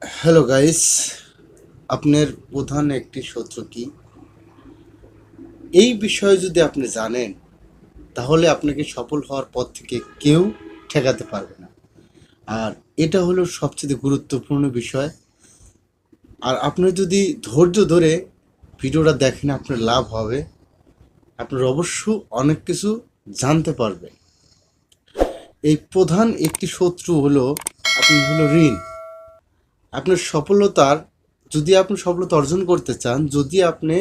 Hello guys, আপনার প্রধান একটি শত্রু কি এই বিষয়ে যদি আপনি জানেন তাহলে আপনাকে সফল হওয়ার পথ থেকে কেউ ঠেকাতে পারবে না। আর এটা হলো সবচেয়ে গুরুত্বপূর্ণ বিষয়। আর আপনি যদি ধৈর্য ধরে ভিডিওটা দেখেন আপনার লাভ হবে, আপনার অবশ্য অনেক কিছু জানতে পারবেন। এই প্রধান একটি শত্রু হলো ঋণ। আপনার সফলতার যদি আপনি সফলতা অর্জন করতে চান, যদি আপনি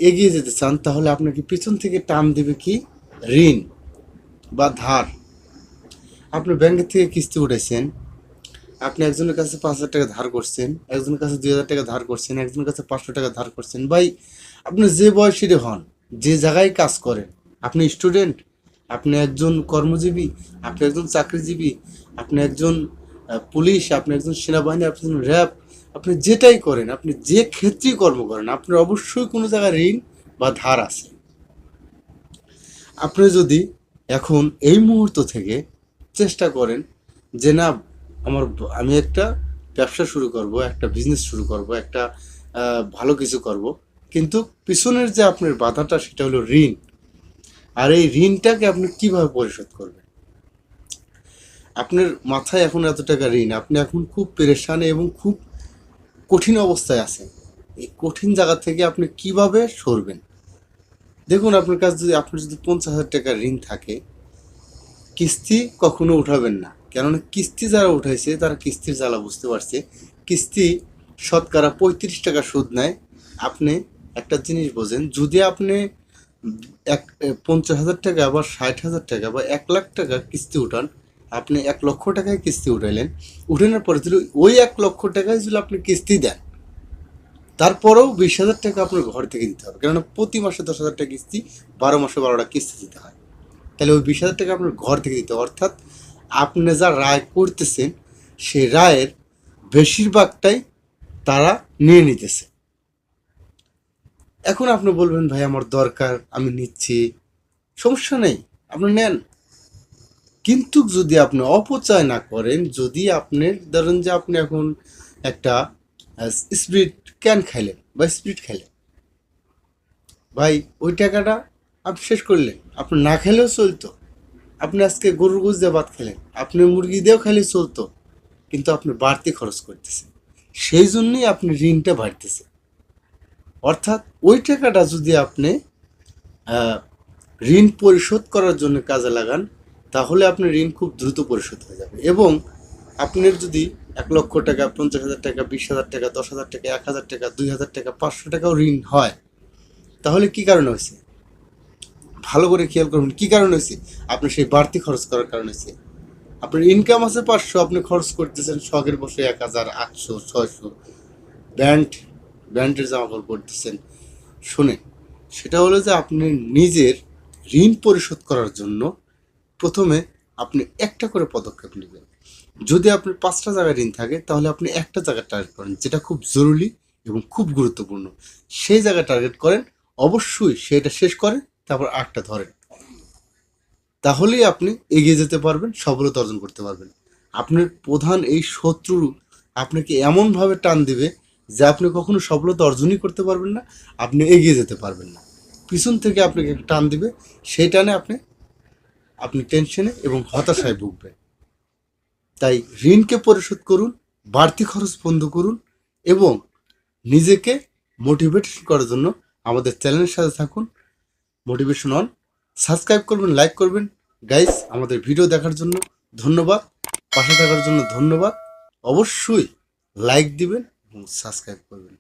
এগিয়ে যেতে চান, তাহলে আপনাকে পিছন থেকে টান দেবে কি? ঋণ বা ধার। আপনি ব্যাংকের থেকে কিস্তি উঠেছেন, আপনি একজনের কাছে 5,000 টাকা ধার করছেন, একজনের কাছে 2,000 টাকা ধার করছেন, একজনের কাছে 500 টাকা ধার করছেন। ভাই, আপনি যে বয়সীরই হন, যে জায়গায় কাজ করেন, আপনি স্টুডেন্ট, আপনি একজন কর্মজীবী, আপনি একজন চাকরিজীবী, আপনি একজন পুলিশ, আপনি একজন সেনাবাহিনী, আপনি একজন র্যাব, আপনি যেটাই করেন, আপনি যে ক্ষেত্রেই কর্ম করেন, আপনার অবশ্যই কোনো জায়গায় ঋণ বা ধার আছে। আপনি যদি এখন এই মুহূর্ত থেকে চেষ্টা করেন যে না, আমি একটা ব্যবসা শুরু করব, একটা বিজনেস শুরু করব, একটা ভালো কিছু করব, কিন্তু পিছনের যে আপনার বাধাটা সেটা হলো ঋণ। আর এই ঋণটাকে আপনি কিভাবে পরিশোধ করবেন? আপনার মাথায় এখন এত টাকা ঋণ, আপনি এখন খুব পেরেশানে এবং খুব কঠিন অবস্থায় আছেন। এই কঠিন জায়গা থেকে আপনি কিভাবে সরবেন? দেখুন, আপনার যদি 50,000 টাকা ঋণ থাকে, কিস্তি কখনো উঠাবেন না। কেননা কিস্তি যারা উঠাইছে তারা কিস্তির জ্বালা বুঝতে পারছে। কিস্তি শতকরা 35 টাকা সুদ নেয়। আপনি একটা জিনিস বোঝেন, যদি আপনি 50,000 টাকা বা 60,000 টাকা বা 1,00,000 টাকা কিস্তি উঠান, আপনি 1,00,000 টাকায় কিস্তি উঠাইলেন, উঠানোর পরে যদি ওই 1,00,000 টাকায় যদি আপনি কিস্তি দেন, তারপরেও 20,000 টাকা আপনার ঘর থেকে দিতে হবে। কেননা প্রতি মাসে 10,000 টাকা কিস্তি, 12 মাসে 12টা কিস্তি দিতে হয়। তাহলে ওই 20,000 টাকা আপনার ঘর থেকে দিতে হবে। অর্থাৎ আপনি যা রায় করতেছেন, সেই রায়ের বেশিরভাগটাই তারা নিয়ে নিতেছে। এখন আপনি বলবেন, ভাই আমার দরকার, আমি নিচ্ছি, সমস্যা নেই, আপনি নেন। কিন্তু যদি আপনি অপচয় না করেন, যদি আপনি ধরেন যে আপনি এখন একটা স্পিরিট ক্যান খাইলেন বা স্পিরিট খাইলেন, ভাই ওই টাকাটা আপনি শেষ করলেন, আপনি না খেলেও চলতো। আপনি আজকে গরুর গোশ দিয়ে ভাত খেলেন, আপনি মুরগি দিয়েও খেলে চলতো, কিন্তু আপনি বাড়তি খরচ করতেছেন। সেই জন্যই আপনি ঋণটা বাড়তেছে। অর্থাৎ ওই টাকাটা যদি আপনি আহ, ঋণ পরিশোধ করার জন্য কাজে লাগান, তাহলে আপনার ঋণ খুব দ্রুত পরিশোধ হয়ে যাবে। এবং আপনার যদি 1,00,000 টাকা, 50,000 টাকা, 20,000 টাকা, 10,000 টাকা, 1,000 টাকা, 2,000 টাকা, 500 টাকাও ঋণ হয়, তাহলে কি কারণে হয়েছে? ভালো করে খেয়াল করবেন কি কারণে হয়েছে। আপনি সেই বাড়তি খরচ করার কারণে হয়েছে। আপনার ইনকাম আছে 500, আপনি খরচ করতেছেন শখের বসে 1,000, 800, 600। ব্র্যান্ড ব্র্যান্ডের জামা কাপড় পরতেছেন। শুনে, সেটা হলো যে আপনি নিজের ঋণ পরিশোধ করার জন্য প্রথমে আপনি একটা করে পদক্ষেপ নেবেন। যদি আপনার 5টা জায়গায় ঋণ থাকে, তাহলে আপনি একটা জায়গায় টার্গেট করেন যেটা খুব জরুরি এবং খুব গুরুত্বপূর্ণ। সেই জায়গায় টার্গেট করেন, অবশ্যই সেটা শেষ করেন, তারপর আরেকটা ধরেন। তাহলেই আপনি এগিয়ে যেতে পারবেন, সফলতা অর্জন করতে পারবেন। আপনার প্রধান এই শত্রু আপনাকে এমনভাবে টান দিবে যে আপনি কখনো সফলতা অর্জনই করতে পারবেন না, আপনি এগিয়ে যেতে পারবেন না। পিছন থেকে আপনাকে একটা টান দিবে, সেই টানে আপনি টেনশনে এবং হতাশায় ভুগবেন। তাই ঋণকে পরিশোধ করুন, বাড়তি খরচ বন্ধ করুন এবং নিজেকে মোটিভেট করার জন্য আমাদের চ্যানেলের সাথে থাকুন। মোটিভেশন অন, সাবস্ক্রাইব করবেন, লাইক করবেন। গাইস, আমাদের ভিডিও দেখার জন্য ধন্যবাদ, পাশে থাকার জন্য ধন্যবাদ। অবশ্যই লাইক দিবেন এবং সাবস্ক্রাইব করবেন।